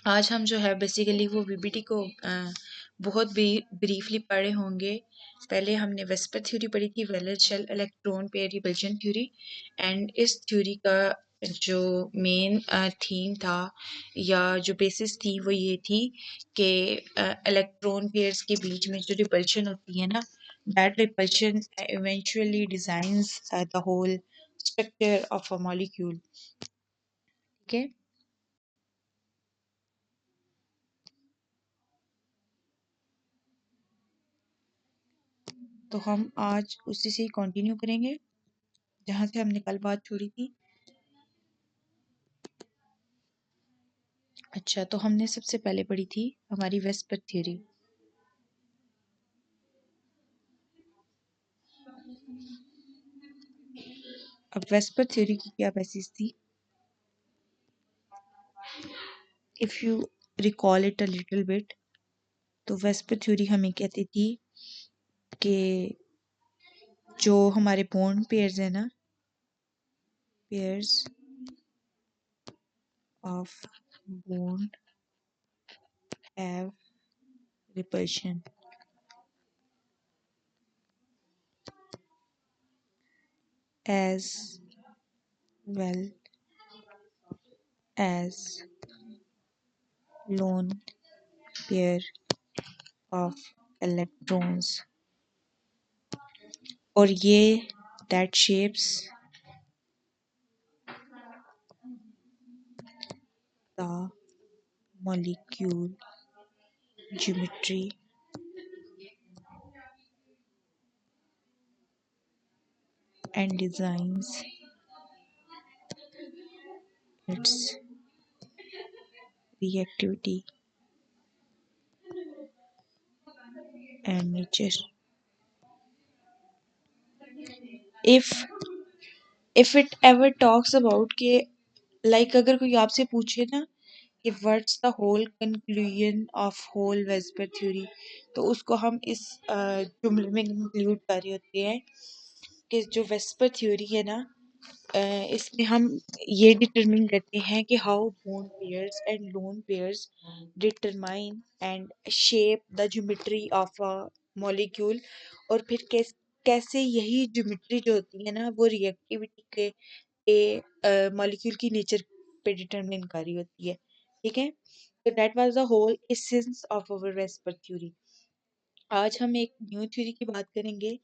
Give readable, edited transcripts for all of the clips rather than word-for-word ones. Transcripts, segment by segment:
आज हम जो है बेसिकली वो वीबीटी को बहुत ब्रीफली पढ़े होंगे। पहले हमने वेस्पर थ्योरी पढ़ी थी, valence shell electron pair repulsion theory. And इस थ्योरी का जो मेन थीम था या जो बेसिस थी वो ये थी कि इलेक्ट्रॉन पेयर्स के बीच में जो रिपल्शन होती है ना, that repulsion eventually designs the whole structure of a molecule. ठीक है, तो हम आज उसी से कंटिन्यू करेंगे जहाँ से हमने कल बात छोड़ी थी। अच्छा, तो हमने सबसे पहले पढ़ी थी हमारी वेस्पर थ्योरी। अब वेस्पर थ्योरी की क्या बेसिस थी? If you recall it a little bit, तो वेस्पर थ्योरी हमें कहती थी कि जो हमारे बॉन्ड पेयर्स है ना, pairs of bond have repulsion as well as lone pair of electrons, और ये that shapes the molecule geometry and designs its reactivity and nature. If it ever talks about कि like अगर कोई आपसे पूछे ना कि what's the whole conclusion of whole VSEPR theory, तो उसको हम इस जुमले में इंक्लूड कर रहे होते हैं कि जो वेस्पर थ्योरी है ना, इसमें हम ये डिटरमिन करते हैं कि how bond pairs and lone pairs determine and shape the geometry of a molecule, और फिर कैसे यही ज्योमेट्री जो होती है ना वो रिएक्टिविटी के मॉलिक्यूल की नेचर पे डिटरमिन कर रही होती है। ठीक है, तो that was the whole essence of our VSEPR theory. आज हम एक न्यू थ्योरी की बात करेंगे।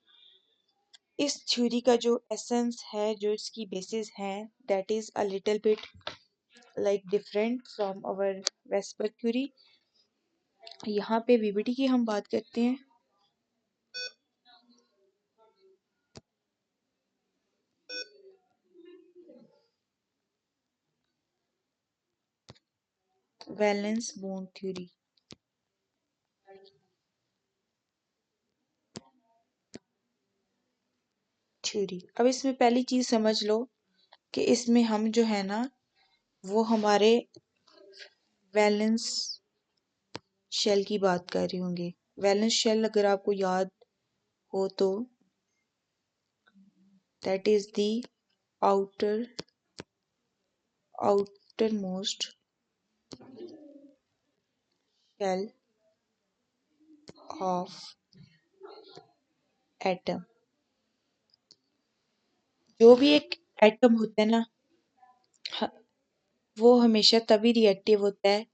इस थ्योरी का जो एसेंस है, जो इसकी बेसिस है, that is a little bit like different from our VSEPR theory. यहाँ पे वीबीटी की हम बात करते हैं। Valence bond theory. अब इसमें पहली चीज समझ लो कि इसमें हम जो है ना वो हमारे वैलेंस शेल की बात कर रहे होंगे। वैलेंस शेल अगर आपको याद हो तो that is the outer outermost shell of atom। जो भी एक एटम होता है ना, वो हमेशा तभी रिएक्टिव होता है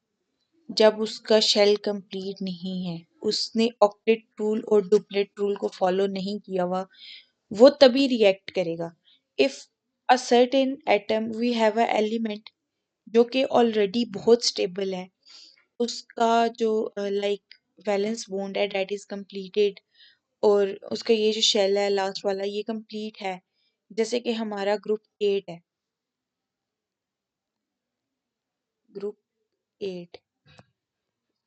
जब उसका शेल कंप्लीट नहीं है, उसने ऑक्टेट रूल और डुप्लेट रूल को फॉलो नहीं किया हुआ, वो तभी रिएक्ट करेगा। If a certain atom we have a element जो कि ऑलरेडी बहुत स्टेबल है, उसका जो लाइक वैलेंस बॉन्ड है दैट इज कंप्लीटेड, और उसका ये जो शेल है लास्ट वाला ये कंप्लीट है। जैसे कि हमारा ग्रुप 8 है, ग्रुप 8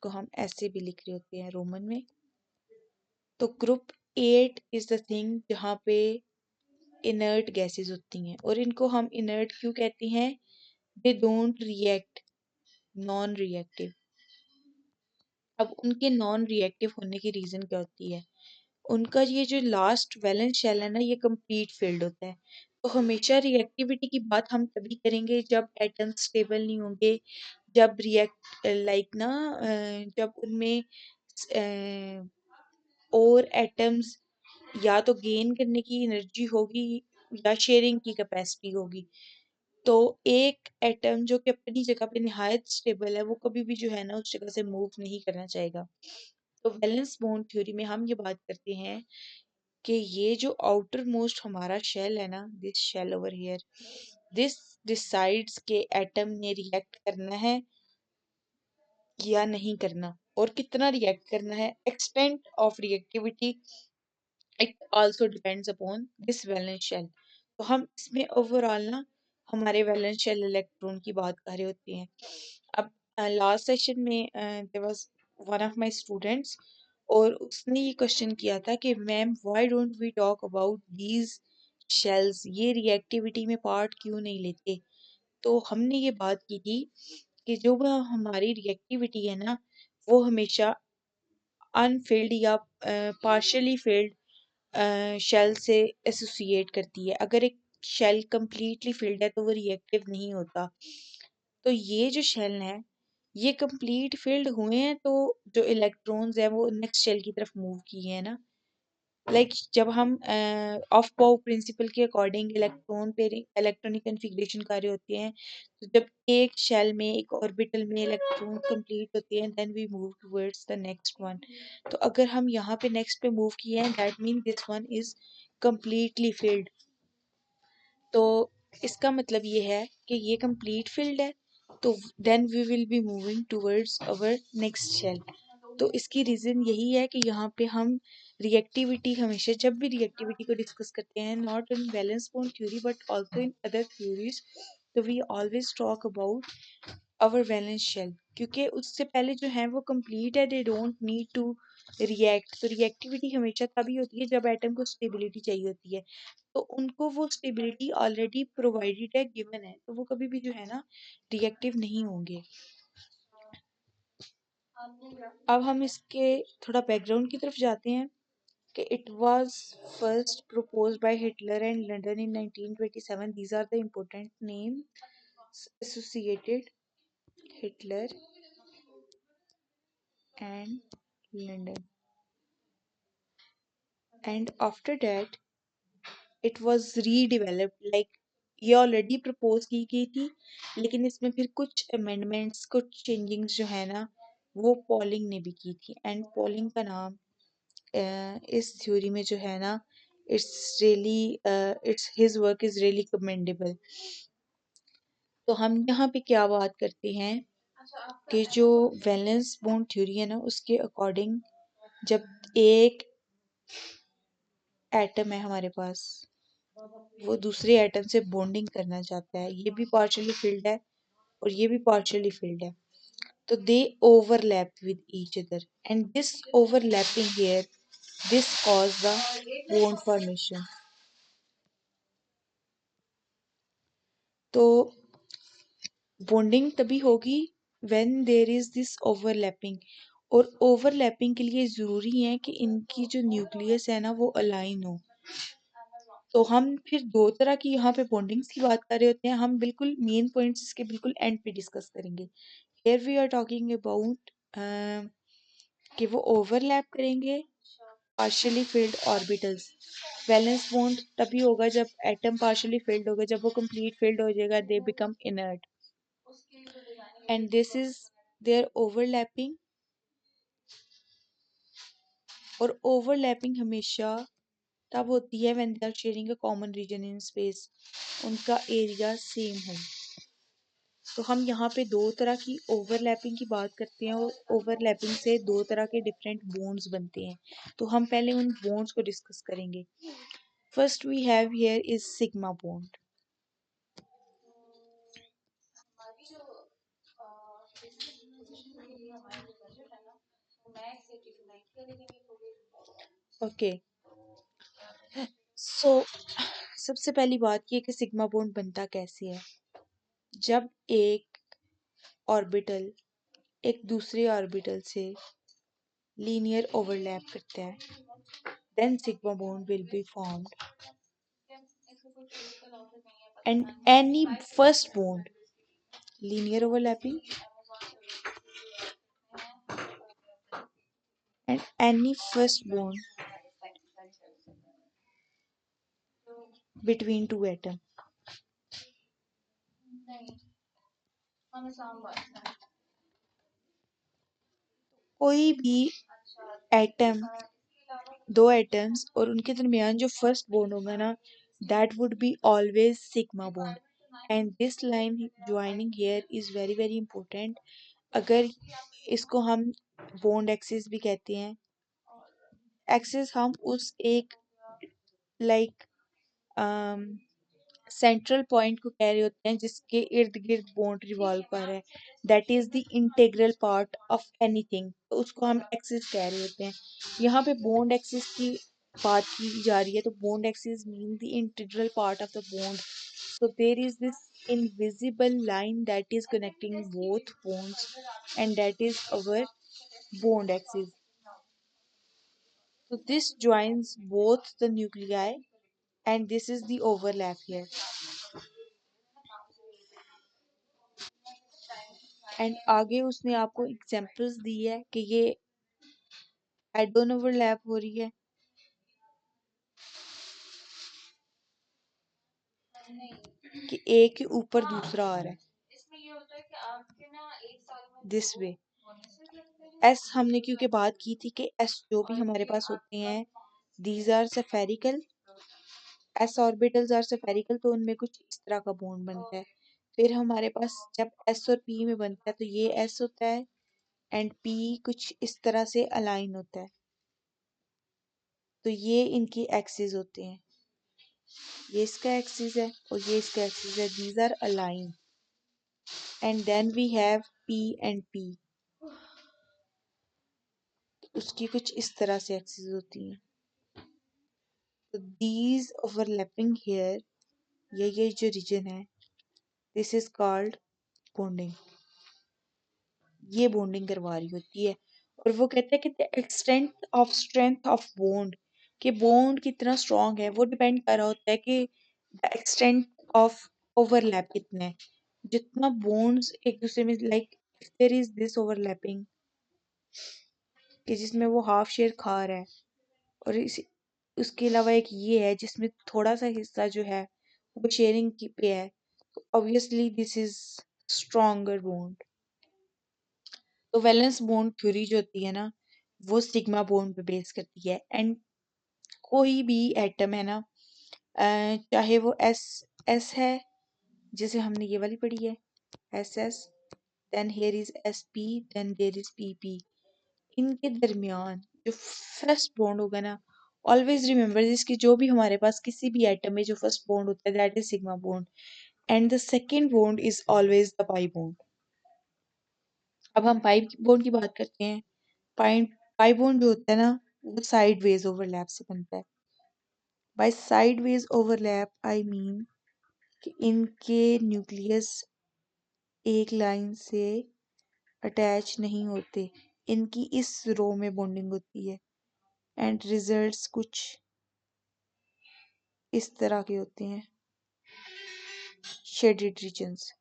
को हम ऐसे भी लिख रहे होते हैं रोमन में। तो ग्रुप 8 इज द थिंग जहाँ पे इनर्ट गैसेस होती हैं, और इनको हम इनर्ट क्यों कहते हैं? They don't react, non reactive. अब उनके नॉन रिएक्टिव होने की रीजन क्या होती है? उनका ये जो लास्ट वैलेंस शेल है ना ये कंप्लीट फिल्ड होता है। तो हमेशा रिएक्टिविटी की बात हम तभी करेंगे जब एटम्स स्टेबल नहीं होंगे, जब रिएक्ट लाइक ना जब उनमें और एटम्स या तो गेन करने की एनर्जी होगी या शेयरिंग की कैपेसिटी होगी, तो एक एटम जो कि अपनी जगह पे निहायत स्टेबल है वो कभी भी जो है ना उस जगह से मूव नहीं करना चाहेगा। तो वैलेंस बॉन्ड थ्योरी में हम ये बात करते हैं कि ये जो आउटर मोस्ट हमारा शेल है ना, this shell over here, this decides के एटम ने रिएक्ट करना है या नहीं करना, और कितना रिएक्ट करना है। Extent of reactivity it also depends upon this valence shell. तो हम इसमें ओवरऑल ना हमारे वैलेंस शेल इलेक्ट्रॉन की बात कर रहे होते हैं। अब लास्ट सेशन में there was one of my students, और उसने ये क्वेश्चन किया था कि ma'am why don't we talk about these shells, ये रिएक्टिविटी में पार्ट क्यों नहीं लेते। तो हमने ये बात की थी कि जो वह हमारी रिएक्टिविटी है ना वो हमेशा अनफिल्ड या पार्शियली फिल्ड शेल से एसोसिएट करती है। अगर एक शेल कंप्लीटली फिल्ड है तो वो रिएक्टिव नहीं होता। तो ये जो शेल है ये कंप्लीट फिल्ड हुए हैं तो जो इलेक्ट्रॉन्स है वो नेक्स्ट शेल की तरफ मूव किए हैं ना। जब हम ऑफ पाउ प्रिंसिपल के according electron pairing electronic configuration कर रहे होते हैं, तो जब एक शेल में एक ऑर्बिटल में इलेक्ट्रॉन कंप्लीट होते हैं then we move towards the next one. तो अगर हम यहाँ पे नेक्स्ट पे मूव किए हैं that mean this one is completely filled. तो इसका मतलब ये है कि ये कंप्लीट फिल्ड है, तो then we will be moving towards our next shell. तो इसकी रीज़न यही है कि यहाँ पे हम रिएक्टिविटी हमेशा जब भी रिएक्टिविटी को डिस्कस करते हैं not in valence bond theory but also in other theories, तो we always talk about our valence shell, क्योंकि उससे पहले जो है वो कंप्लीट है, they don't need to react. तो रिएक्टिविटी हमेशा तभी होती है जब एटम को स्टेबिलिटी चाहिए होती है, तो उनको वो स्टेबिलिटी ऑलरेडी प्रोवाइडेड है, गिवन है, तो वो कभी भी जो है ना रिएक्टिव नहीं होंगे। अब हम इसके थोड़ा बैकग्राउंड की तरफ जाते हैं कि it was first proposed by Hitler and London in 1927. These are the important names associated: Hitler and London. And after that it was redeveloped, ये ऑलरेडी प्रपोज की गई थी लेकिन इसमें फिर कुछ अमेंडमेंट्स कुछ चेंजिंग्स जो है ना वो पॉलिंग ने भी की थी। एंड पॉलिंग का नाम इस थ्योरी में जो है ना it's really it's his work is really commendable. तो हम यहाँ पे क्या बात करते हैं कि जो वैलेंस बॉन्ड थ्योरी है ना उसके अकॉर्डिंग जब एक एटम है हमारे पास वो दूसरे एटम से बॉन्डिंग करना चाहता है, ये भी पार्शियली फिल्ड है और ये भी पार्शियली फिल्ड है, तो they overlap with each other and this overlapping here this cause the bond formation. तो बॉन्डिंग तभी होगी when there is this overlapping, और ओवरलैपिंग के लिए ज़रूरी है कि इनकी जो न्यूक्लियस है ना वो अलाइन हो। तो हम फिर दो तरह की यहाँ पे बॉन्डिंग्स की बात कर रहे होते हैं, हम बिल्कुल मेन पॉइंट्स इसके बिल्कुल एंड पे डिस्कस करेंगे। Here we are talking about कि वो ओवरलैप करेंगे partially filled orbitals. Valence bond तभी होगा जब एटम पार्शियली फिल्ड होगा, जब वो कंप्लीट फिल्ड हो जाएगा they become inert and this is their overlapping. और ओवरलैपिंग हमेशा तब होती है when they are sharing a common region in space, उनका एरिया सेम हो। तो हम यहाँ पे दो तरह की ओवरलैपिंग की बात करते हैं और ओवरलैपिंग से दो तरह के डिफरेंट बॉन्ड्स बनते हैं। तो हम पहले उन बॉन्ड्स को डिस्कस करेंगे। First we have here is sigma bond. Okay, so सबसे पहली बात ये कि सिग्मा बॉन्ड बनता कैसे है। जब एक ऑर्बिटल एक दूसरे ऑर्बिटल से लीनियर ओवरलैप करता है then sigma bond will be formed and any first bond linear overlapping and any first bond between two atoms. कोई भी एटम, दो एटम्स और उनके दरमियान जो फर्स्ट बॉन्ड होगा ना, that would be always sigma bond, and this line joining here is very very important. अगर इसको हम बॉन्ड एक्सिस भी कहते हैं, एक्सिस हम उस एक लाइक सेंट्रल पॉइंट को कह रहे होते हैं जिसके इर्द गिर्द बॉन्ड रिवॉल्व कर रहा है, that is the integral part of anything, तो उसको हम एक्सिस कह रहे होते हैं। यहाँ पे बॉन्ड एक्सिस की बात की जा रही है, तो bond axis mean the integral part of the bond, so there is this invisible line that is connecting both bonds, and that is our bond axis. So this joins both the nuclei, and this is the overlap here. And आगे उसने आपको examples दी है कि ये एडोन overlap हो रही है, कि एक के ऊपर दूसरा आ रहा है दिस वे। एस हमने क्योंकि बात की थी कि एस जो भी हमारे पास होते हैं, these are spherical, s orbitals are spherical, तो उनमें कुछ इस तरह का बॉन्ड बनता है। फिर हमारे पास जब एस और पी में बनता है तो ये एस होता है एंड पी कुछ इस तरह से अलाइन होता है, तो ये इनकी एक्सिस होते हैं, ये इसका एक्सिस है और ये इसका एक्सिस है, these are align, and then we have p and p, उसकी कुछ इस तरह से एक्सिस होती हैं। तो दीज ओवरलैपिंग हेयर, ये जो रीजन है, दिस इज कॉल्ड बॉन्डिंग, ये बॉन्डिंग करवा रही होती है। और वो कहते हैं कि the extent of strength of bond, कि बॉन्ड कितना स्ट्रांग है वो डिपेंड कर रहा होता है कि द एक्सटेंट ऑफ ओवरलैप कितना है, जितना बॉन्ड्स एक दूसरे में like there is this overlapping कि जिसमें वो हाफ शेयर खा रहा है, और इस उसके अलावा एक ये है जिसमें थोड़ा सा हिस्सा जो है वो शेयरिंग की पे है, तो obviously this is stronger bond. तो वैलेंस बॉन्ड थ्योरी जो होती है ना, वो सिग्मा बॉन्ड पे बेस करती है, एंड कोई भी एटम है ना, चाहे वो एस एस है, जैसे हमने ये वाली पढ़ी है s s, then here is s p, then there is p p, इनके दरमियान जो फर्स्ट बॉन्ड होगा ना, ऑलवेज रिमेम्बर दिस कि जो भी हमारे पास किसी भी एटम में जो फर्स्ट बॉन्ड होता है that is sigma bond, and the second bond is always the pi bond. अब हम पाई बॉन्ड की बात करते हैं। पाई पाई बॉन्ड जो होता है ना, वो साइड वेज ओवरलैप से बनता है। By sideways overlap I mean कि इनके न्यूक्लियस एक लाइन से अटैच नहीं होते, इनकी इस रो में बॉन्डिंग होती है, एंड रिजल्ट्स कुछ इस तरह के होते हैं, शेडेड रीजन्स।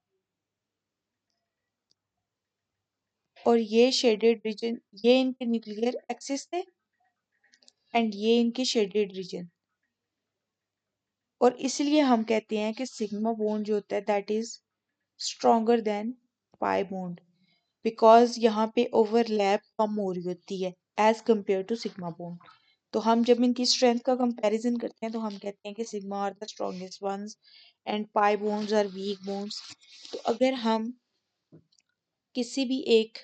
और ये शेडेड रीजन, ये इनके न्यूक्लियर एक्सिस थे एंड ये इनके शेडेड रीजन, और इसलिए हम कहते हैं कि सिग्मा बॉन्ड जो होता है that is stronger than pi bond, because यहाँ पे ओवरलैप कम हो रही होती है as compare to sigma bond. तो हम जब इनकी स्ट्रेंथ का कंपैरिजन करते हैं तो हम कहते हैं कि sigma are the strongest ones and pi bonds are weak bonds. तो अगर हम किसी भी एक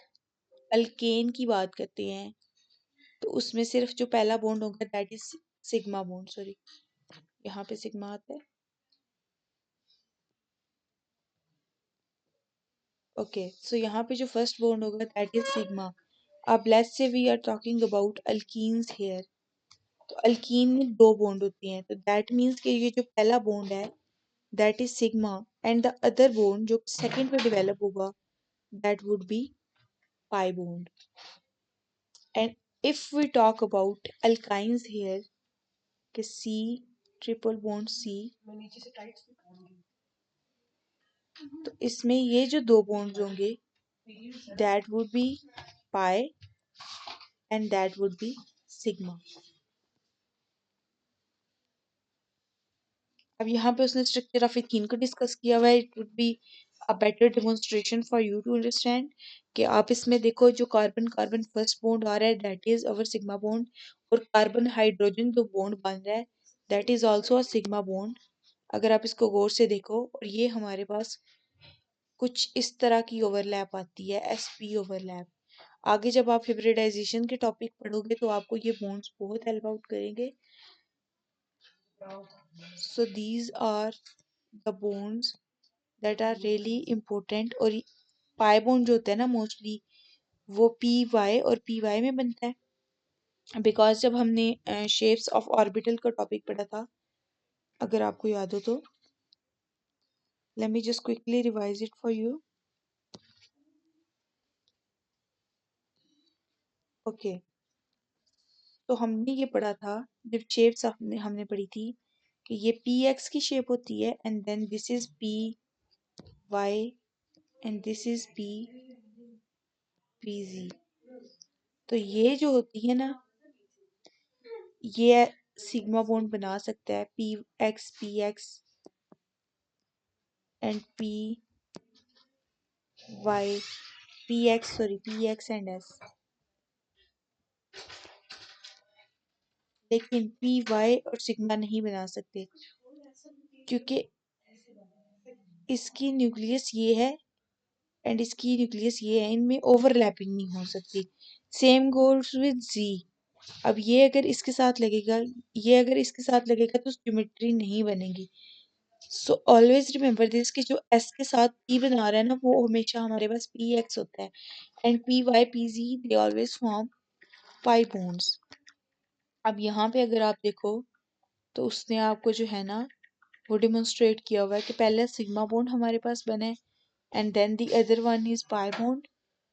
अल्केन की बात करते हैं तो उसमें सिर्फ जो पहला बॉन्ड होगा that is sigma bond, sorry यहाँ पे सिग्मा आता है, ओके, सो यहाँ पे जो फर्स्ट बॉन्ड होगा दैट इज सिग्मा। अब let's say we are talking about alkenes here, तो अल्कीन में दो बॉन्ड होती हैं, तो दैट मीन्स कि ये जो पहला बॉन्ड है that is sigma, and the other bond जो सेकंड पे डेवलप होगा that would be pi bond. And if we talk about alkynes here कि सी ट्रिपल बॉन्ड सी, तो इसमें ये जो दो बॉन्ड्स होंगे that would be pi and that would be sigma. अब यहाँ पे उसने स्ट्रक्चर ऑफ इथीन को डिस्कस किया हुआ है. It would be a better demonstration for you to understand कि आप इसमें देखो जो कार्बन कार्बन फर्स्ट बॉन्ड आ रहा है that is our sigma bond, और कार्बन हाइड्रोजन जो बॉन्ड बन रहा है that is also a sigma bond. अगर आप इसको गौर से देखो, और ये हमारे पास कुछ इस तरह की ओवरलैप आती है, sp ओवरलैप. आगे जब आप हिब्रिडाइजेशन के टॉपिक पढ़ोगे तो आपको ये बॉन्ड्स बहुत हेल्प आउट करेंगे. So these are the bonds that are really important. और पाई बॉन्ड जो होता है ना मोस्टली वो पी वाई और पी वाई में बनता है, बिकॉज जब हमने शेप्स ऑफ ऑर्बिटल का टॉपिक पढ़ा था, अगर आपको याद हो तो, let me just quickly revise it for you. Okay, तो हमने ये पढ़ा था जब शेप्स हमने हमने पढ़ी थी कि ये पी एक्स की शेप होती है, and then this is p y and this is p p g. तो ये जो होती है ना, ये सिग्मा बॉन्ड बना सकता है p x and p y, p x and s. लेकिन पी वाई और सिग्मा नहीं बना सकते क्योंकि इसकी न्यूक्लियस ये है एंड इसकी न्यूक्लियस ये है, इनमें ओवरलैपिंग नहीं हो सकती. सेम गोल्स विद जी. अब ये अगर इसके साथ लगेगा, ये अगर इसके साथ लगेगा तो ज्योमेट्री नहीं बनेगी. सो ऑलवेज रिमेम्बर दिस कि जो एस के साथ पी बना रहा है ना वो हमेशा हमारे पास पी एक्स होता है, and p y p g they always form pi bonds. अब यहाँ पे अगर आप देखो तो उसने आपको जो है ना वो डिमोन्स्ट्रेट किया हुआ है कि पहले सिग्मा बॉन्ड हमारे पास बने, and then the other one is pi bond,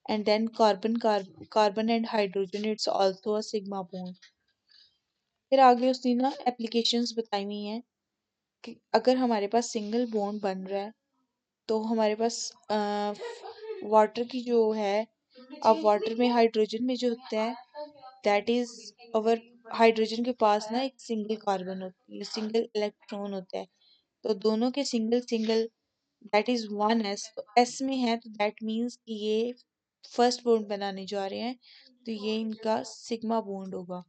and then carbon and hydrogen, it's also a sigma bond. फिर आगे उसने ना एप्लीकेशंस बताई हुई हैं कि अगर हमारे पास सिंगल बॉन्ड बन रहा है तो हमारे पास वाटर की जो है, अब वाटर में हाइड्रोजन में जो होता है दैट इज अवर, हाइड्रोजन के पास ना एक सिंगल कार्बन होती है, सिंगल इलेक्ट्रॉन होता है. तो दोनों के single single that is one S. तो एस में है तो दैट मीन्स कि ये फर्स्ट बॉन्ड बनाने जा रहे हैं, तो ये इनका सिग्मा बॉन्ड होगा.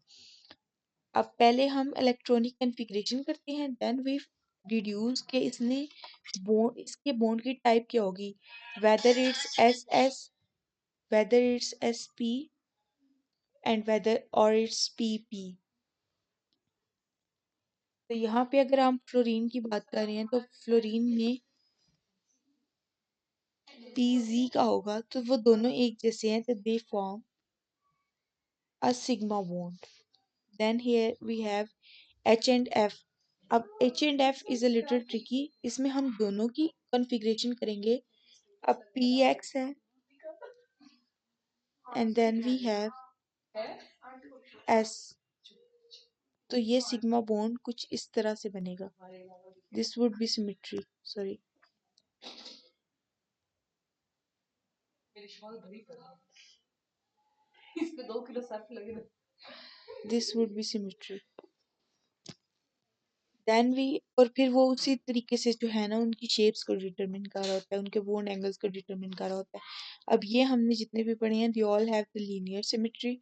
अब पहले हम इलेक्ट्रॉनिक कॉन्फ़िगरेशन करते हैं, देन वी डिड्यूस के इसने बॉन्ड, इसके बॉन्ड की टाइप क्या होगी, whether it's s s, whether it's s p, and whether और इट्स पी पी. तो यहाँ पे अगर हम फ्लोरीन की बात कर रहे हैं तो फ्लोरीन में पीजी का होगा, तो वो दोनों एक जैसे हैं, तो they form a sigma bond. Then here we have h and f. अब h and f is a little tricky, इसमें हम दोनों की कॉन्फ़िगरेशन करेंगे. अब पी एक्स है and then we have s. तो ये सिग्मा बॉन्ड कुछ इस तरह से बनेगा. This would be symmetry, sorry, this would be symmetry. Then we, और फिर वो उसी तरीके से जो है ना उनकी शेप्स को डिटरमिन कर रहा होता है, उनके बॉन्ड एंगल्स को डिटरमिन कर रहा होता है. अब ये हमने जितने भी पढ़े हैं they all have the linear symmetry,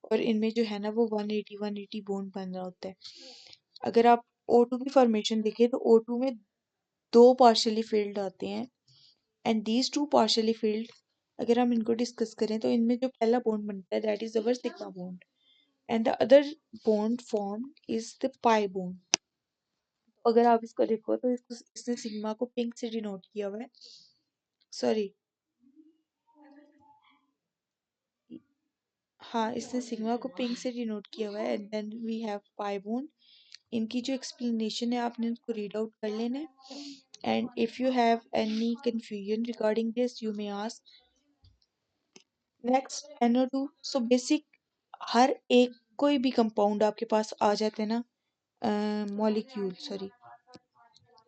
और इनमें जो है ना वो 180 बॉन्ड बन रहा होता है. अगर आप O2 की फॉर्मेशन देखें तो O2 में दो पार्शियली फिल्ड आते हैं, and these two partially field अगर हम इनको डिस्कस करें तो इनमें जो पहला बॉन्ड बनता है that is our sigma bond, and the other bond form is the pi bond. अगर आप इसको देखो तो इसने सिग्मा को पिंक से डिनोट किया हुआ है, सॉरी, हाँ इसने सिग्मा को पिंक से डिनोट किया हुआ है, and then we have pi bond. इनकी जो एक्सप्लेनेशन है आपने उसको रीड आउट कर लेना है, and if you have any confusion regarding this you may ask. Next NO2. So basic हर एक कोई भी कंपाउंड आपके पास आ जाते हैं ना मॉलिक्यूल, सॉरी,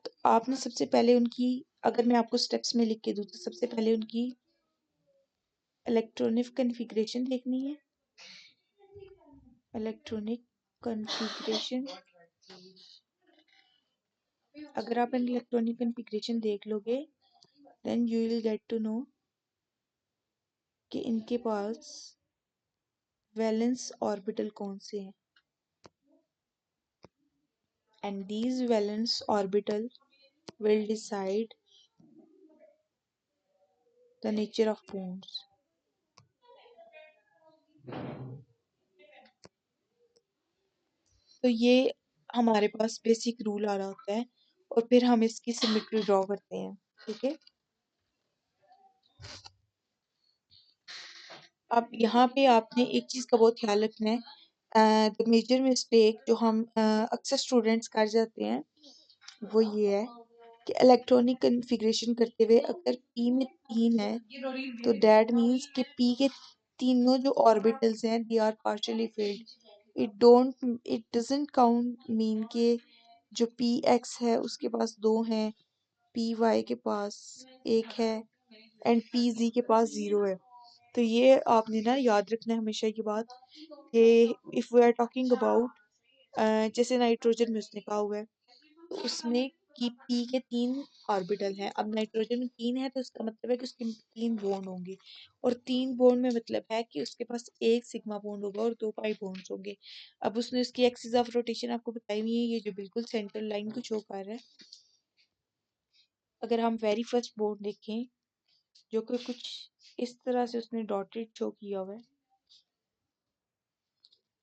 तो आपने सबसे पहले उनकी, अगर मैं आपको स्टेप्स में लिख के दूँ तो सबसे पहले उनकी इलेक्ट्रॉनिक कॉन्फ़िगरेशन देखनी है. इलेक्ट्रॉनिक कॉन्फ़िगरेशन, अगर आप इलेक्ट्रॉनिक कॉन्फ़िगरेशन देख लोगे then you will get to know कि इनके पास वैलेंस ऑर्बिटल कौन से हैं, and these valence orbital will decide the nature of bonds. तो ये हमारे पास बेसिक रूल आ रहा होता है और फिर हम इसकी सिमेट्री ड्रॉ करते हैं। ठीक है, अब यहाँ पे आपने एक चीज़ का बहुत ख्याल रखना है। द मेजर मिस्टेक जो हम अक्सर स्टूडेंट्स कर जाते हैं वो ये है कि इलेक्ट्रॉनिक कन्फिग्रेशन करते हुए अगर पी में 3 है तो दैट मीन्स कि पी के तीनों जो ऑर्बिटल्स हैं they are partially filled. It doesn't count mean के जो पी एक्स है उसके पास 2 हैं, पी वाई के पास 1 है एंड पी जी के पास 0 है। तो ये आपने ना याद रखना है हमेशा ये बात कि if we are talking about जैसे नाइट्रोजन में उसने कहा हुआ है तो उसमें कि पी के 3 ऑर्बिटल हैं। अब नाइट्रोजन में 3 है तो इसका मतलब है कि उसके 3 बॉन्ड होंगे और 3 बॉन्ड में मतलब है कि उसके पास एक सिग्मा बॉन्ड होगा और 2 पाई बॉन्ड्स होंगे। अब उसने उसकी एक्सिस ऑफ रोटेशन आपको बताई हुई है, ये जो बिल्कुल सेंट्रल लाइन को शो कर रहा है। अगर हम वेरी फर्स्ट बॉन्ड देखें जो कि कुछ इस तरह से उसने डॉटेड शो किया हुआ है,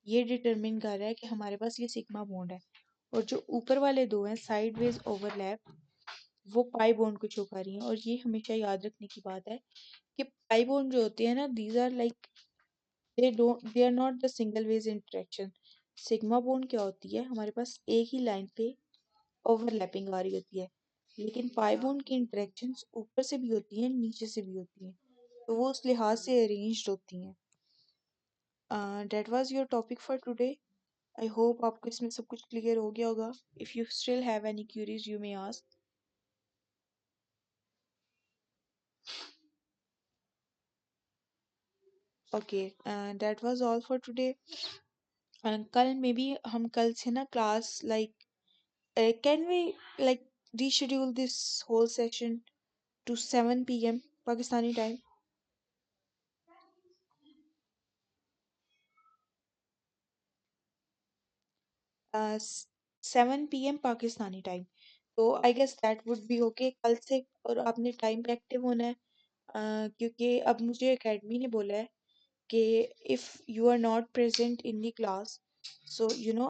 ये डिटरमिन कर रहा है कि हमारे पास ये सिग्मा बॉन्ड है और जो ऊपर वाले दो हैं साइडवेज ओवरलैप वो पाई बॉन्ड को शो कर रही हैं। और ये हमेशा याद रखने की बात है कि पाई बॉन्ड जो होते हैं ना these are like they are not the single ways interaction. Sigma bond क्या होती है, हमारे पास एक ही लाइन पे ओवरलैपिंग आ रही होती है, लेकिन पाई बॉन्ड की इंटरेक्शंस ऊपर से भी होती हैं नीचे से भी होती हैं, तो वो उस लिहाज से अरेंज्ड होती हैं। That was your topic for today. I hope आपको इसमें सब कुछ क्लियर हो गया होगा। If you still have any queries you may ask. Okay, that was all for today. कल मे बी हम कल से ना class like can we like reschedule this whole session to 7 p.m. Pakistani time? 7 p.m. Pakistani time, तो I guess that would be okay कल से। और आपने टाइम पे एक्टिव होना है क्योंकि अब मुझे एकेडमी ने बोला है कि if you are not present in the class so you no